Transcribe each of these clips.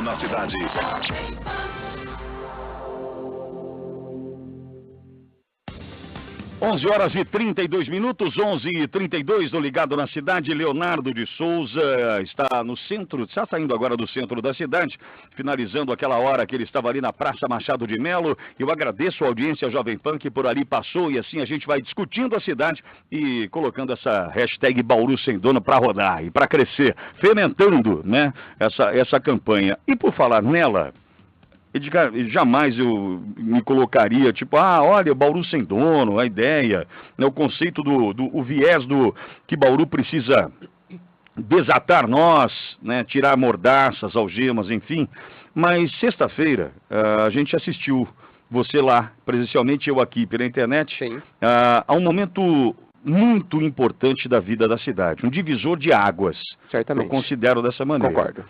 na cidade. 11h32, 11h32, do Ligado na Cidade. Leonardo de Souza está no centro, está saindo agora do centro da cidade, finalizando aquela hora que ele estava ali na Praça Machado de Melo. Eu agradeço a audiência Jovem Pan que por ali passou, e assim a gente vai discutindo a cidade e colocando essa hashtag Bauru Sem Dono para rodar e para crescer, fermentando, né, essa campanha. E por falar nela, Edgar, jamais eu me colocaria, tipo, olha, Bauru sem dono, a ideia, né, o conceito o viés que Bauru precisa desatar nós, né, tirar mordaças, algemas, enfim. Mas sexta-feira a gente assistiu, você lá, presencialmente, eu aqui pela internet, a um momento muito importante da vida da cidade, um divisor de águas. Certamente. Eu considero dessa maneira. Concordo.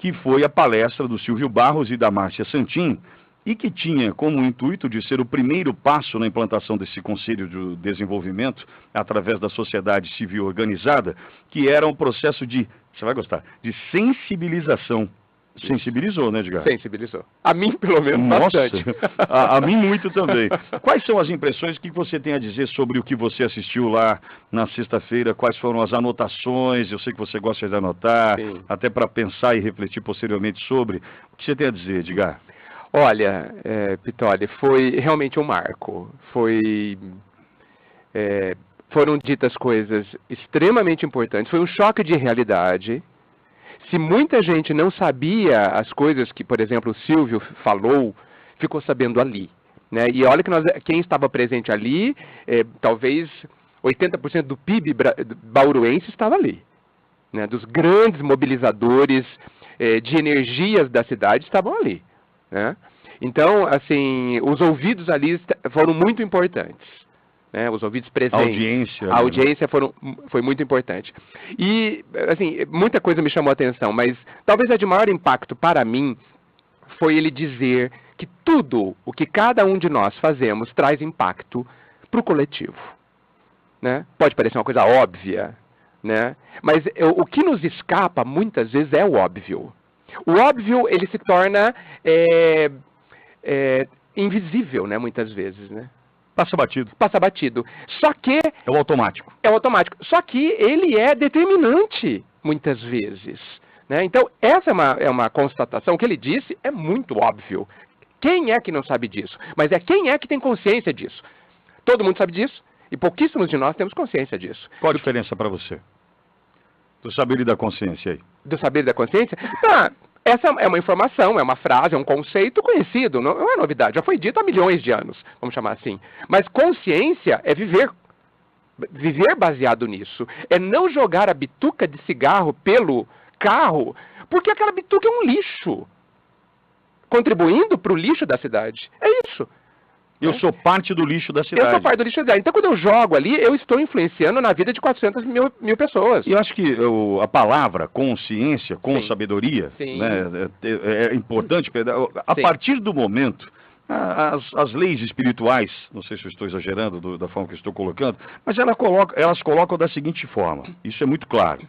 Que foi a palestra do Silvio Barros e da Márcia Santin, e que tinha como intuito de ser o primeiro passo na implantação desse Conselho de Desenvolvimento, através da sociedade civil organizada, que era um processo de, você vai gostar, de sensibilização. Sensibilizou, né, Edgar? Sensibilizou. A mim, pelo menos, bastante. a mim muito também. Quais são as impressões, o que você tem a dizer sobre o que você assistiu lá na sexta-feira? Quais foram as anotações? Eu sei que você gosta de anotar, sim, até para pensar e refletir posteriormente sobre. O que você tem a dizer, Edgar? Olha, Pitoli, foi realmente um marco. Foram ditas coisas extremamente importantes. Foi um choque de realidade. Se muita gente não sabia as coisas que, por exemplo, o Silvio falou, ficou sabendo ali, né? E olha que quem estava presente ali, talvez 80% do PIB bauruense estava ali, né? Dos grandes mobilizadores de energias da cidade estavam ali, né? Então, assim, os ouvidos ali foram muito importantes. Né, os ouvidos presentes, a audiência foi muito importante. E, assim, muita coisa me chamou a atenção, mas talvez a de maior impacto para mim foi ele dizer que tudo o que cada um de nós fazemos traz impacto para o coletivo. Né? Pode parecer uma coisa óbvia, né? Mas o que nos escapa muitas vezes é o óbvio. O óbvio, ele se torna invisível, né, muitas vezes, né? Passa batido. Passa batido. Só que... É o automático. É o automático. Só que ele é determinante, muitas vezes. Né? Então, essa é uma constatação. O que ele disse é muito óbvio. Quem é que não sabe disso? Mas quem é que tem consciência disso? Todo mundo sabe disso. E pouquíssimos de nós temos consciência disso. Qual a diferença para você? Do saber e da consciência aí. Do saber e da consciência? Essa é uma informação, é uma frase, é um conceito conhecido, não é novidade, já foi dito há milhões de anos, vamos chamar assim. Mas consciência é viver baseado nisso, é não jogar a bituca de cigarro pelo carro, porque aquela bituca é um lixo, contribuindo para o lixo da cidade, é isso. Eu sou parte do lixo da cidade. Eu sou parte do lixo da cidade. Então, quando eu jogo ali, eu estou influenciando na vida de 400 mil pessoas. E eu acho que a palavra consciência, com sabedoria, né, é importante. A partir do momento, as leis espirituais, não sei se eu estou exagerando da forma que eu estou colocando, mas elas colocam da seguinte forma, isso é muito claro.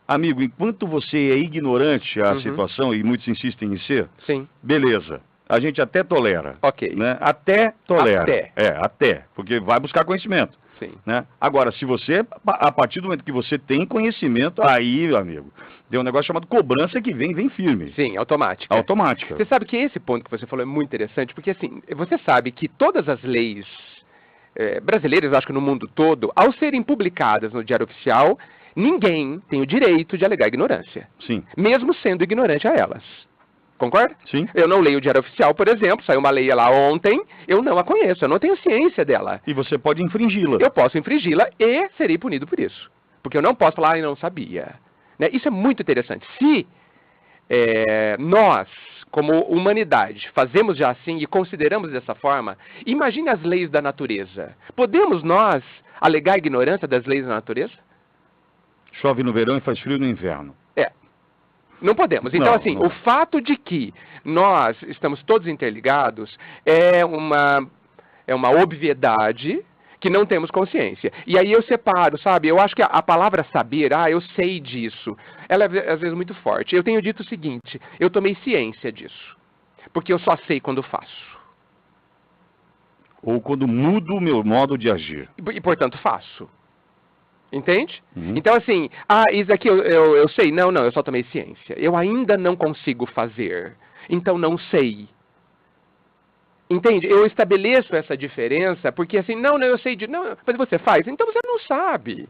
Amigo, enquanto você é ignorante à situação, e muitos insistem em ser, beleza. A gente até tolera. Ok. Né? Até tolera. Até. Porque vai buscar conhecimento. Sim. Né? Agora, se você, a partir do momento que você tem conhecimento, aí, meu amigo, tem um negócio chamado cobrança que vem firme. Sim, automática. Automática. Você sabe que esse ponto que você falou é muito interessante, porque assim, você sabe que todas as leis brasileiras, acho que no mundo todo, ao serem publicadas no Diário Oficial, ninguém tem o direito de alegar ignorância. Sim. Mesmo sendo ignorante a elas. Concorda? Sim. Eu não leio o Diário Oficial, por exemplo, saiu uma lei lá ontem, eu não a conheço, eu não tenho ciência dela. E você pode infringi-la. Eu posso infringi-la e serei punido por isso. Porque eu não posso falar, eu não sabia. Né? Isso é muito interessante. Se nós, como humanidade, fazemos já assim e consideramos dessa forma, imagine as leis da natureza. Podemos nós alegar ignorância das leis da natureza? Chove no verão e faz frio no inverno. Não podemos. Então, o fato de que nós estamos todos interligados é uma obviedade que não temos consciência. E aí eu separo, sabe? Eu acho que a palavra saber, eu sei disso, ela é às vezes muito forte. Eu tenho dito o seguinte, eu tomei ciência disso, porque eu só sei quando faço. Ou quando mudo o meu modo de agir. E portanto, faço. Entende? Então, assim, isso aqui eu sei. Não, eu só tomei ciência. Eu ainda não consigo fazer. Então, não sei. Entende? Eu estabeleço essa diferença porque, assim, não, eu sei de... Não, mas você faz. Então, você não sabe.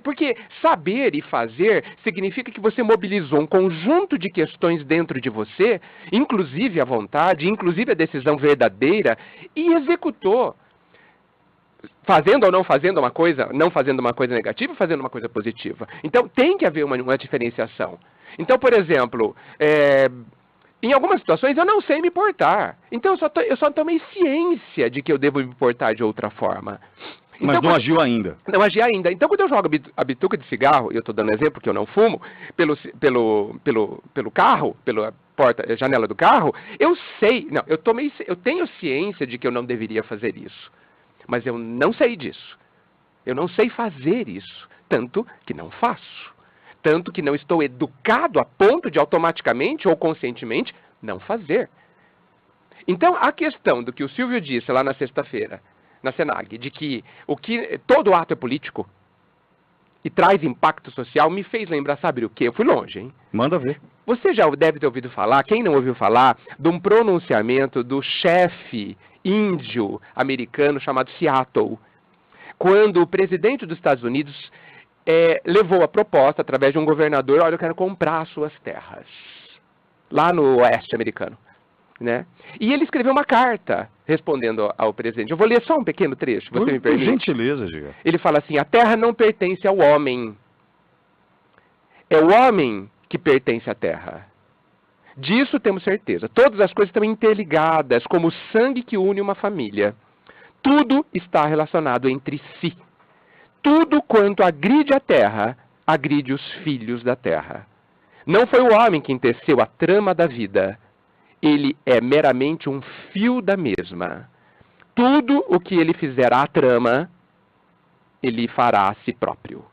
Porque saber e fazer significa que você mobilizou um conjunto de questões dentro de você, inclusive a vontade, inclusive a decisão verdadeira, e executou. Fazendo ou não fazendo uma coisa, não fazendo uma coisa negativa, fazendo uma coisa positiva. Então, tem que haver uma diferenciação. Então, por exemplo, em algumas situações eu não sei me portar. Então, eu só tomei ciência de que eu devo me portar de outra forma. Mas então, não agiu ainda. Não agi ainda. Então, quando eu jogo a bituca de cigarro, e eu estou dando exemplo que eu não fumo, pelo carro, pela janela do carro, eu sei, não, eu tenho ciência de que eu não deveria fazer isso. Mas eu não sei disso. Eu não sei fazer isso. Tanto que não faço. Tanto que não estou educado a ponto de automaticamente ou conscientemente não fazer. Então, a questão do que o Silvio disse lá na sexta-feira, na Senag, de que todo ato é político e traz impacto social, me fez lembrar, sabe o quê? Eu fui longe, hein? Manda ver. Você já deve ter ouvido falar, quem não ouviu falar, de um pronunciamento do chefe índio americano chamado Seattle, quando o presidente dos Estados Unidos levou a proposta através de um governador, olha, eu quero comprar as suas terras, lá no oeste americano. Né? E ele escreveu uma carta respondendo ao presidente. Eu vou ler só um pequeno trecho, você me permite? Por gentileza, Giga. Ele fala assim, a terra não pertence ao homem. É o homem que pertence à terra. Disso temos certeza. Todas as coisas estão interligadas, como o sangue que une uma família. Tudo está relacionado entre si. Tudo quanto agride a terra, agride os filhos da terra. Não foi o homem que teceu a trama da vida. Ele é meramente um fio da mesma. Tudo o que ele fizer à trama, ele fará a si próprio.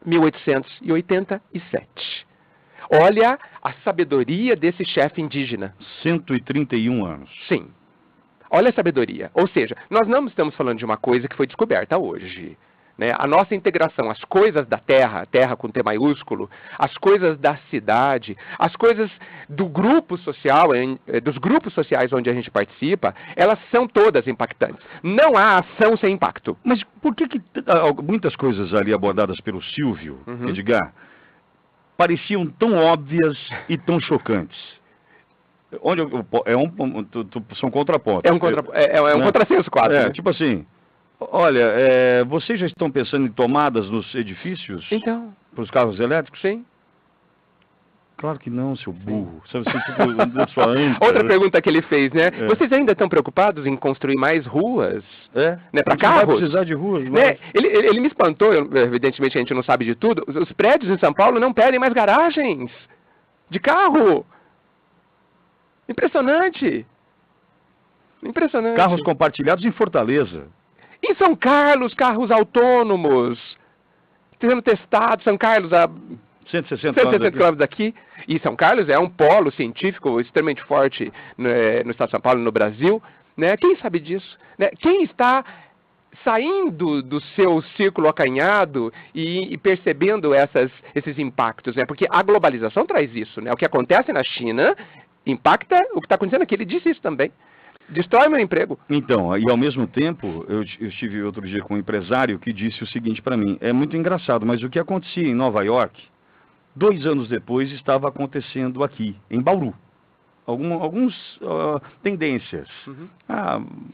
1887. Olha a sabedoria desse chefe indígena. 131 anos. Sim. Olha a sabedoria. Ou seja, nós não estamos falando de uma coisa que foi descoberta hoje. Né? A nossa integração, as coisas da terra, terra com T maiúsculo, as coisas da cidade, as coisas do grupo social, dos grupos sociais onde a gente participa, elas são todas impactantes. Não há ação sem impacto. Mas por que muitas coisas ali abordadas pelo Silvio, Edgar, pareciam tão óbvias e tão chocantes? São contrapontos. É um contrassenso quase. Né? Tipo assim, olha, vocês já estão pensando em tomadas nos edifícios? Então. Para os carros elétricos? Sim. Claro que não, seu burro. Sabe, tipo, sua ânsia, outra pergunta que ele fez, né? Vocês ainda estão preocupados em construir mais ruas? Né, para carros? Vai precisar de ruas. Né? Ele me espantou, evidentemente a gente não sabe de tudo. Os prédios em São Paulo não pedem mais garagens de carro. Impressionante. Impressionante. Carros compartilhados em Fortaleza. Em São Carlos, carros autônomos. Sendo testados, São Carlos a 160 quilômetros daqui. E São Carlos é um polo científico extremamente forte no estado de São Paulo e no Brasil. Né? Quem sabe disso? Né? Quem está saindo do seu círculo acanhado e percebendo esses impactos? Né? Porque a globalização traz isso. Né? O que acontece na China impacta o que está acontecendo aqui. Ele disse isso também. Destrói meu emprego. Então, e ao mesmo tempo, eu estive outro dia com um empresário que disse o seguinte para mim, é muito engraçado, mas o que acontecia em Nova York, 2 anos depois estava acontecendo aqui, em Bauru. Algumas tendências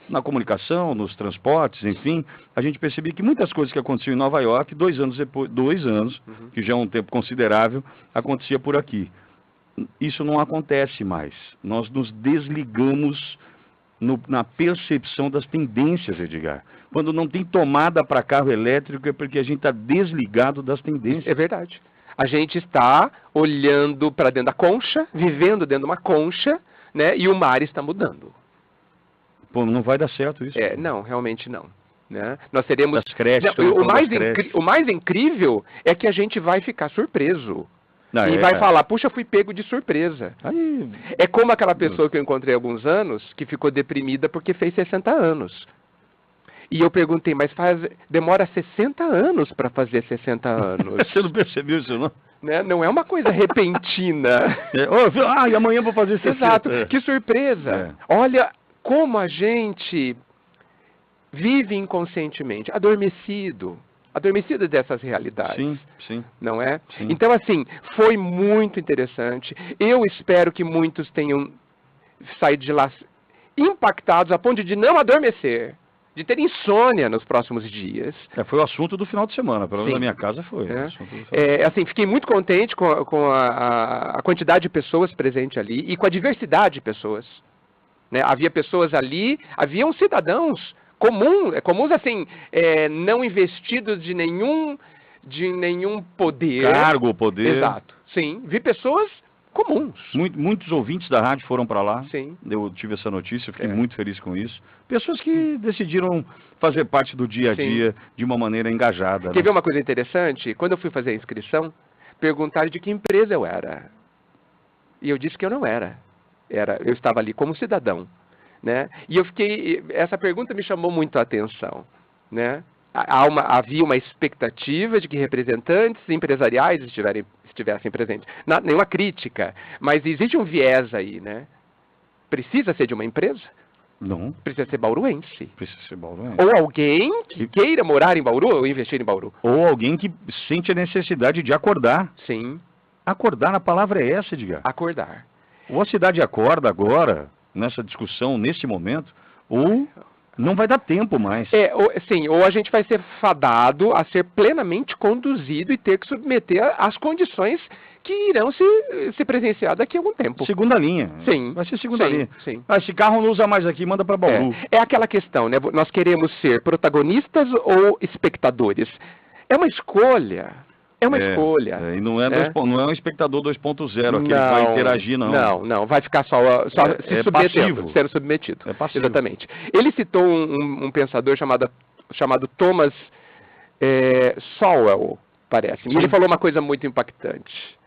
na comunicação, nos transportes, enfim, a gente percebia que muitas coisas que aconteciam em Nova York, 2 anos depois, que já é um tempo considerável, acontecia por aqui. Isso não acontece mais. Nós nos desligamos na percepção das tendências, Edgar. Quando não tem tomada para carro elétrico é porque a gente está desligado das tendências. É verdade. A gente está olhando para dentro da concha, vivendo dentro de uma concha, né? E o mar está mudando. Pô, não vai dar certo isso. Não, realmente não. Né? Nós teremos... Das creches, o mais incrível é que a gente vai ficar surpreso. E vai falar, puxa, fui pego de surpresa. Aí... É como aquela pessoa que eu encontrei há alguns anos, que ficou deprimida porque fez 60 anos. E eu perguntei, mas demora 60 anos para fazer 60 anos. Você não percebeu isso, não? Né? Não é uma coisa repentina. E amanhã vou fazer 60. Exato, que surpresa. Olha como a gente vive inconscientemente, adormecido dessas realidades. Sim, sim. Não é? Sim. Então, assim, foi muito interessante. Eu espero que muitos tenham saído de lá impactados a ponto de não adormecer, de ter insônia nos próximos dias. Foi o assunto do final de semana, pelo menos na minha casa foi. Assim, fiquei muito contente com a quantidade de pessoas presentes ali e com a diversidade de pessoas. Né? Havia pessoas ali, haviam cidadãos comuns assim, não investidos de nenhum poder. Cargo, poder. Exato. Sim, vi pessoas comuns. Muitos ouvintes da rádio foram para lá. Sim. Eu tive essa notícia, fiquei muito feliz com isso. Pessoas que decidiram fazer parte do dia a dia de uma maneira engajada. Quer ver uma coisa interessante? Quando eu fui fazer a inscrição, perguntaram de que empresa eu era. E eu disse que eu não era. Eu estava ali como cidadão. Né? E essa pergunta me chamou muito a atenção. Né? Havia uma expectativa de que representantes empresariais estivessem presentes. Nenhuma crítica, mas existe um viés aí, né? Precisa ser de uma empresa? Não. Precisa ser bauruense. Precisa ser bauruense. Ou alguém que queira morar em Bauru ou investir em Bauru. Ou alguém que sente a necessidade de acordar. Sim. Acordar, a palavra é essa, Edgar. Acordar. Ou a cidade acorda agora, nessa discussão, nesse momento, ou não vai dar tempo mais. Ou a gente vai ser fadado a ser plenamente conduzido e ter que submeter às condições que irão se presenciar daqui a algum tempo. Segunda linha. Sim. Vai ser segunda linha. Sim. Esse carro não usa mais aqui, manda para Bauru. É aquela questão, né? Nós queremos ser protagonistas ou espectadores? É uma escolha. É uma escolha. E não é um espectador 2.0, aquele que vai interagir, não. Não, vai ficar só se submetendo, sendo submetido. É passivo. Exatamente. Ele citou um pensador chamado Thomas Sowell, parece. E ele falou uma coisa muito impactante.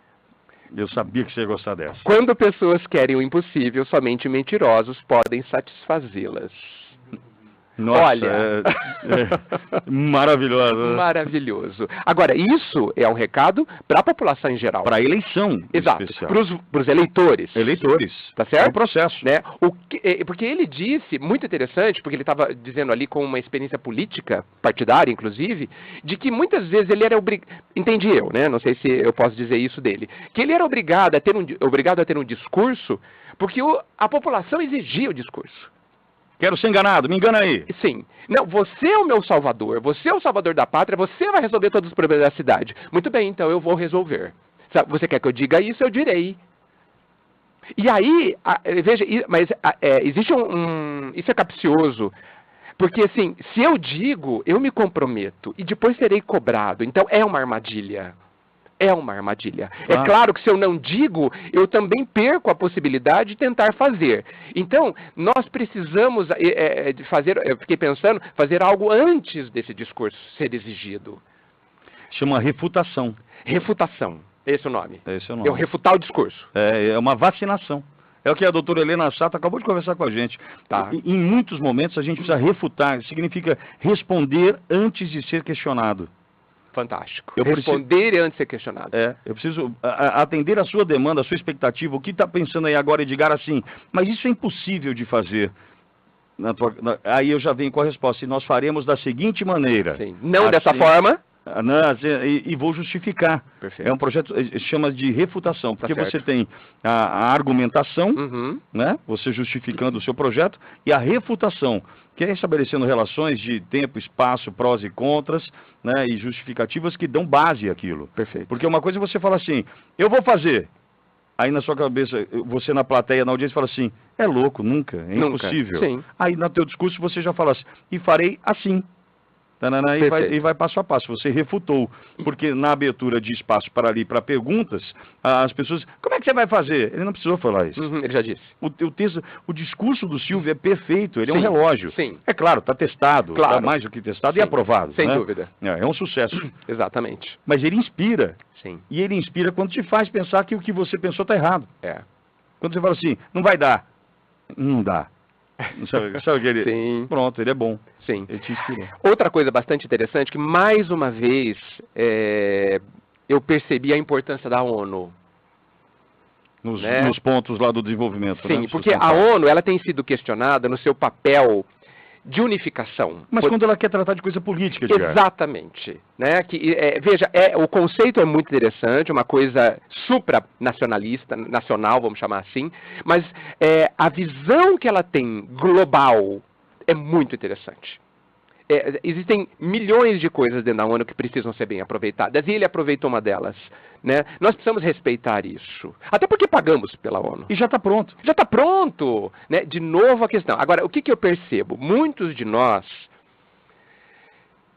Eu sabia que você ia gostar dessa. Quando pessoas querem o impossível, somente mentirosos podem satisfazê-las. Nossa, olha, maravilhoso. Maravilhoso. Agora, isso é um recado para a população em geral. Para a eleição. Exato. Para os eleitores. Eleitores. Tá certo? É um processo. Né? Porque ele disse, muito interessante, porque ele estava dizendo ali com uma experiência política, partidária inclusive, de que muitas vezes ele era obrigado, entendi eu, né? Não sei se eu posso dizer isso dele, que ele era obrigado a ter um discurso, porque a população exigia o discurso. Quero ser enganado, me engana aí. Sim. Não, você é o meu salvador, você é o salvador da pátria, você vai resolver todos os problemas da cidade. Muito bem, então eu vou resolver. Você quer que eu diga isso, eu direi. E aí, veja, mas existe isso é capcioso, porque assim, se eu digo, eu me comprometo e depois serei cobrado, então é uma armadilha. É uma armadilha. É claro que se eu não digo, eu também perco a possibilidade de tentar fazer. Então, nós precisamos de fazer, eu fiquei pensando, fazer algo antes desse discurso ser exigido. Chama refutação. Refutação, esse é o nome. Esse é o nome. É o refutar o discurso. É uma vacinação. É o que a doutora Helena Sato acabou de conversar com a gente. Tá. Em muitos momentos a gente precisa refutar, significa responder antes de ser questionado. Fantástico. Responder antes de ser questionado. Eu preciso atender a sua demanda, a sua expectativa. O que está pensando aí agora, Edgar, assim, mas isso é impossível de fazer. Aí eu já venho com a resposta. E nós faremos da seguinte maneira. Sim. Não assim, dessa forma. E vou justificar. Perfeito. É um projeto, chama de refutação, porque você tem a argumentação, né? Você justificando o seu projeto, e a refutação, que é estabelecendo relações de tempo, espaço, prós e contras, né? E justificativas que dão base àquilo. Perfeito. Porque uma coisa é você fala assim, eu vou fazer. Aí na sua cabeça, você na plateia, na audiência, fala assim, é louco, nunca, é impossível. Sim. Aí no teu discurso você já fala assim, e farei assim. Tanana, e vai passo a passo. Você refutou. Porque na abertura de espaço para ali, para perguntas, as pessoas... Como é que você vai fazer? Ele não precisou falar isso. Ele já disse. O discurso do Silvio é perfeito. Ele é um relógio. Sim. É claro, está testado. Está mais do que testado e aprovado. Sem dúvida. É um sucesso. Exatamente. Mas ele inspira. Sim. E ele inspira quando te faz pensar que o que você pensou está errado. Quando você fala assim, não vai dar. Não dá. Sabe que ele... Sim. Pronto, ele é bom. Sim. Ele te inspirou. Outra coisa bastante interessante, que mais uma vez eu percebi a importância da ONU. Nos pontos lá do desenvolvimento. Sim, porque a ONU ela tem sido questionada no seu papel de unificação. Mas quando ela quer tratar de coisa política, Edgar. Exatamente. Né? Veja, o conceito é muito interessante, uma coisa supranacionalista, nacional, vamos chamar assim, mas a visão que ela tem global é muito interessante. Existem milhões de coisas dentro da ONU que precisam ser bem aproveitadas, e ele aproveitou uma delas. Né? Nós precisamos respeitar isso. Até porque pagamos pela ONU. E já está pronto. Já está pronto. Né? De novo a questão. Agora, o que eu percebo? Muitos de nós,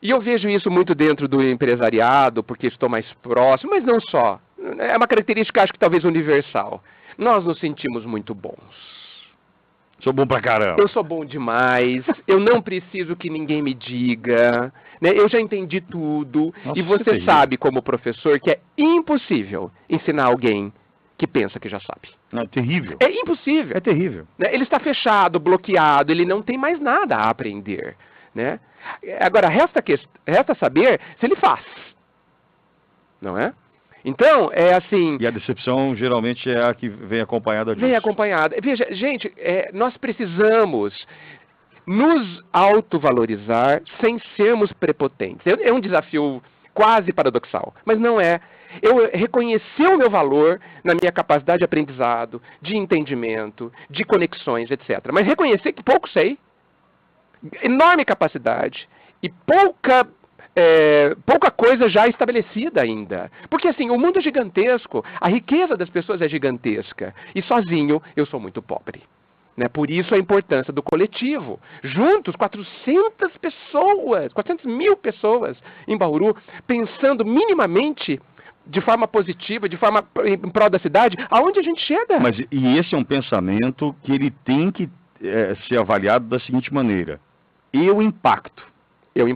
e eu vejo isso muito dentro do empresariado, porque estou mais próximo, mas não só. É uma característica, acho que talvez universal. Nós nos sentimos muito bons. Sou bom pra caramba. Eu sou bom demais, eu não preciso que ninguém me diga, né? Eu já entendi tudo. Nossa, e você sabe, como professor, que é impossível ensinar alguém que pensa que já sabe. Não, é terrível. É impossível. É terrível. Né? Ele está fechado, bloqueado, ele não tem mais nada a aprender. Né? Agora, resta saber se ele faz. Não é? Então, é assim... E a decepção geralmente é a que vem acompanhada disso. Vem acompanhada. Veja, gente, nós precisamos nos autovalorizar sem sermos prepotentes. É um desafio quase paradoxal, mas não é. Eu reconhecer o meu valor na minha capacidade de aprendizado, de entendimento, de conexões, etc. Mas reconhecer que pouco sei, enorme capacidade e pouca coisa já estabelecida ainda. Porque assim, o mundo é gigantesco, a riqueza das pessoas é gigantesca, e sozinho eu sou muito pobre. Né? Por isso a importância do coletivo. Juntos, 400 mil pessoas em Bauru, pensando minimamente de forma positiva, de forma em prol da cidade, aonde a gente chega? Mas e esse é um pensamento que ele tem que ser avaliado da seguinte maneira. Eu impacto. Eu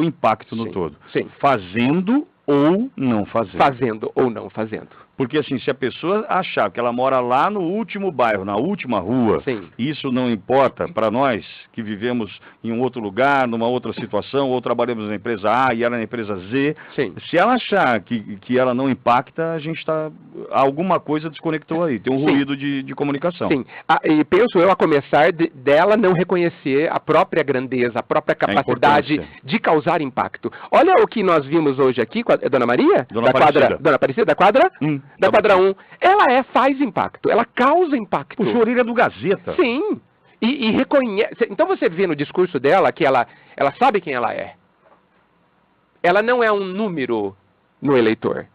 impacto no todo. Sim. Fazendo ou não fazendo. Fazendo ou não fazendo. Porque assim, se a pessoa achar que ela mora lá no último bairro, na última rua, Sim. Isso não importa para nós que vivemos em um outro lugar, numa outra situação, ou trabalhamos na empresa A e ela na empresa Z. Sim. Se ela achar que ela não impacta, a gente está... Alguma coisa desconectou aí, tem um ruído de comunicação. Sim, e penso eu a começar dela não reconhecer a própria grandeza, a própria capacidade de causar impacto. Olha o que nós vimos hoje aqui com a Dona Maria, Dona Aparecida. Dona Aparecida, da quadra? Da quadra 1. Ela faz impacto, ela causa impacto. O senhor é do Gazeta. Sim, e reconhece. Então você vê no discurso dela que ela sabe quem ela é. Ela não é um número no eleitor.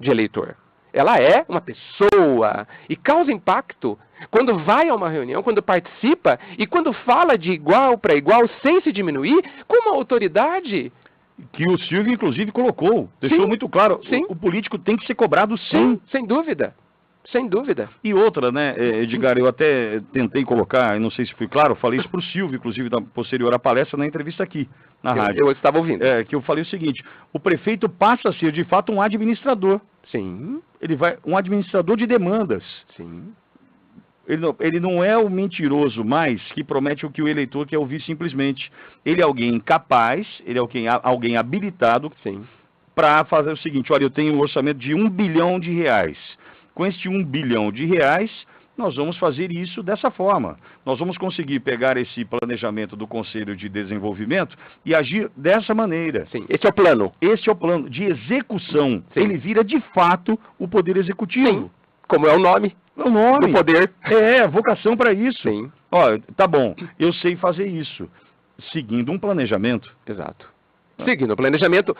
Ela é uma pessoa e causa impacto quando vai a uma reunião, quando participa e quando fala de igual para igual, sem se diminuir, com uma autoridade. Que o Silvio, inclusive, colocou. Deixou muito claro. Sim. O político tem que ser cobrado, sim. Sem dúvida. Sem dúvida. E outra, né, Edgar, eu até tentei colocar, não sei se fui claro, falei isso para o Silvio, inclusive, posterior à palestra, na entrevista aqui, na rádio. Eu estava ouvindo. Que eu falei o seguinte, o prefeito passa a ser, de fato, um administrador. Sim. Um administrador de demandas. Sim. Ele não é o mentiroso mais que promete o que o eleitor quer ouvir simplesmente. Ele é alguém capaz, ele é alguém habilitado para fazer o seguinte, olha, eu tenho um orçamento de R$1 bilhão. Com este R$1 bilhão, nós vamos fazer isso dessa forma. Nós vamos conseguir pegar esse planejamento do Conselho de Desenvolvimento e agir dessa maneira. Sim, esse é o plano. Esse é o plano de execução. Sim. Ele vira, de fato, o poder executivo. Sim. Como é o nome? O nome. Do poder. Vocação para isso. Sim. Ó, tá bom, eu sei fazer isso. Seguindo um planejamento. Exato. Seguindo o planejamento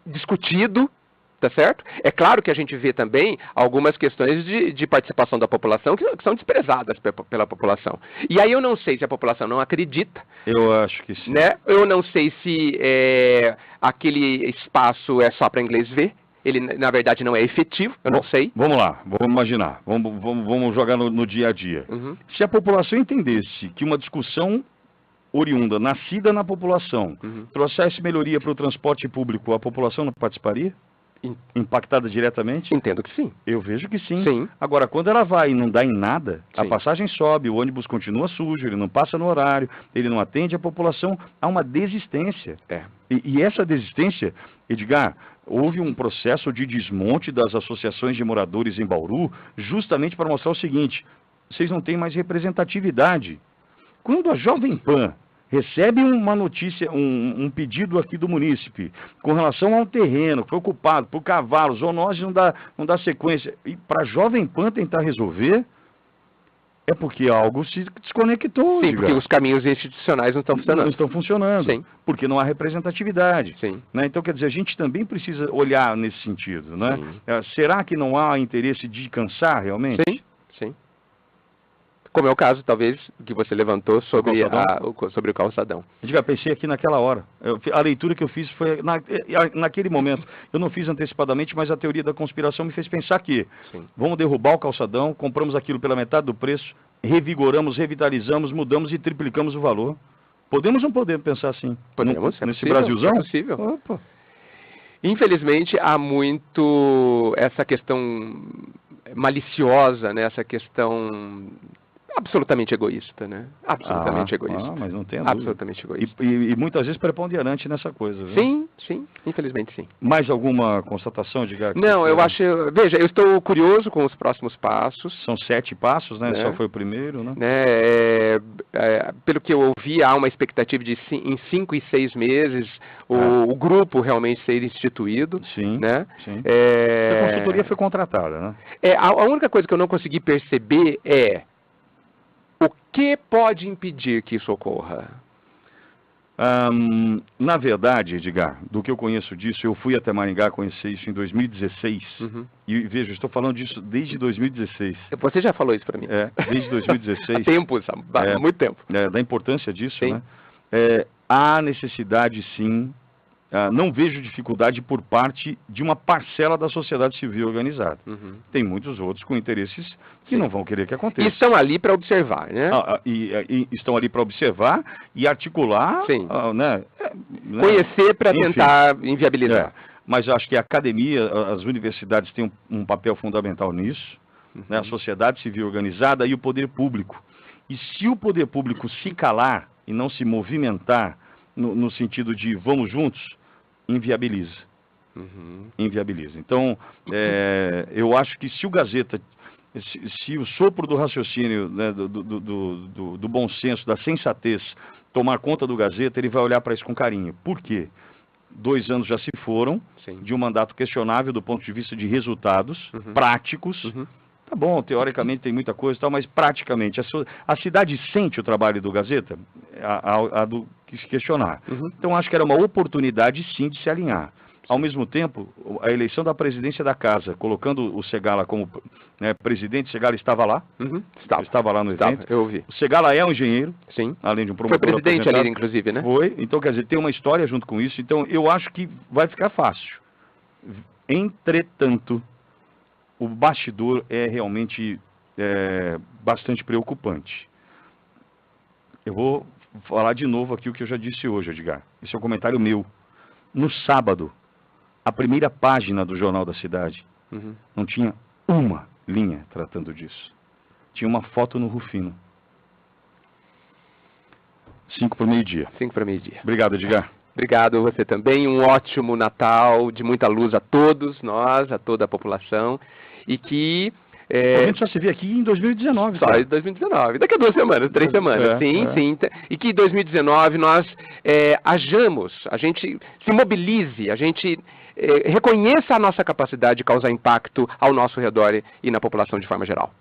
discutido, tá certo? É claro que a gente vê também algumas questões de participação da população que são desprezadas pela população. E aí eu não sei se a população não acredita. Eu acho que sim. Né? Eu não sei se aquele espaço é só para inglês ver. Ele, na verdade, não é efetivo, eu não sei. Vamos lá, vamos imaginar. Vamos jogar no dia a dia. Uhum. Se a população entendesse que uma discussão oriunda, nascida na população, trouxesse melhoria para o transporte público, a população não participaria? Impactada diretamente? Entendo que sim. Eu vejo que sim. Sim. Agora, quando ela vai e não dá em nada, Sim. a passagem sobe, o ônibus continua sujo, ele não passa no horário, ele não atende a população, há uma desistência. E essa desistência, Edgar, houve um processo de desmonte das associações de moradores em Bauru, justamente para mostrar o seguinte: vocês não têm mais representatividade. Quando a Jovem Pan recebe uma notícia, um pedido aqui do munícipe, com relação ao terreno que foi ocupado por cavalos, zoonose não dá sequência, e para a Jovem Pan tentar resolver, é porque algo se desconectou. Sim, porque os caminhos institucionais não estão funcionando. Não estão funcionando, sim, porque não há representatividade. Sim. Né? Então, quer dizer, a gente também precisa olhar nesse sentido. Né? Sim. Será que não há interesse de cansar realmente? Sim, sim. Como é o caso, talvez, que você levantou sobre o calçadão. Eu já pensei aqui naquela hora. A leitura que eu fiz foi naquele momento. Eu não fiz antecipadamente, mas a teoria da conspiração me fez pensar que vamos derrubar o calçadão, compramos aquilo pela metade do preço, revigoramos, revitalizamos, mudamos e triplicamos o valor. Podemos ou não podemos pensar assim? Podemos, nesse Brasilzão? É possível. Opa. Infelizmente, há muito essa questão maliciosa, né? Essa questão absolutamente egoísta, né? Absolutamente egoísta. Mas não tem absolutamente egoísta. E muitas vezes preponderante nessa coisa, viu? Sim, sim, infelizmente sim. Mais alguma constatação, Edgar? Não, eu acho... Veja, eu estou curioso com os próximos passos. São 7 passos, né? Só foi o primeiro, né? Pelo que eu ouvi, há uma expectativa de em 5 e 6 meses o grupo realmente ser instituído. Sim, né? Sim. A consultoria foi contratada, né? A única coisa que eu não consegui perceber é o que pode impedir que isso ocorra? Na verdade, Edgar, do que eu conheço disso, eu fui até Maringá conhecer isso em 2016. E veja, estou falando disso desde 2016. Você já falou isso para mim. Desde 2016. Há tempo, há muito tempo. Da importância disso, sim. Né? Há necessidade, sim. Não vejo dificuldade por parte de uma parcela da sociedade civil organizada. Tem muitos outros com interesses que não vão querer que aconteça. E estão ali para observar, né? E estão ali para observar e articular, né? Conhecer para tentar inviabilizar. Mas eu acho que a academia, as universidades têm um papel fundamental nisso, né? A sociedade civil organizada e o poder público. E se o poder público se calar e não se movimentar no sentido de vamos juntos, inviabiliza. Inviabiliza. Então, eu acho que se o Gazeta, se o sopro do raciocínio, né, do bom senso, da sensatez, tomar conta do Gazeta, ele vai olhar para isso com carinho. Por quê? 2 anos já se foram, de um mandato questionável do ponto de vista de resultados práticos. Tá bom, teoricamente tem muita coisa e tal, mas praticamente a cidade sente o trabalho do Gazeta, a do que se questionar. Então acho que era uma oportunidade sim de se alinhar. Ao mesmo tempo, a eleição da presidência da casa, colocando o Segala como presidente, o Segala estava lá, estava lá no evento. Eu ouvi. O Segala é um engenheiro, sim. Além de um promotor. Foi presidente ali, inclusive, né? Foi, então quer dizer, tem uma história junto com isso, então eu acho que vai ficar fácil. Entretanto, o bastidor é realmente bastante preocupante. Eu vou falar de novo aqui o que eu já disse hoje, Edgar. Esse é um comentário meu. No sábado, a primeira página do Jornal da Cidade não tinha uma linha tratando disso. Tinha uma foto no Rufino. 5 para o meio-dia. 5 para o meio-dia. Obrigado, Edgar. Obrigado, você também. Um ótimo Natal, de muita luz a todos nós, a toda a população. E que... A gente só se vê aqui em 2019. Só em 2019. Daqui a 2 semanas, 3 semanas. Sim. E que em 2019 nós hajamos, a gente se mobilize, a gente reconheça a nossa capacidade de causar impacto ao nosso redor e na população de forma geral.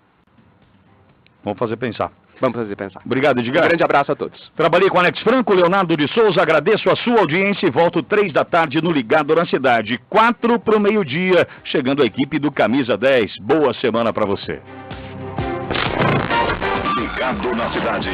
Vamos fazer pensar. Vamos fazer pensar. Obrigado, Edgar. Um grande abraço a todos. Trabalhei com Alex Franco, Leonardo de Souza, agradeço a sua audiência e volto 3 da tarde no Ligado na Cidade, 4 para o meio-dia, chegando a equipe do Camisa 10. Boa semana para você. Ligado na Cidade.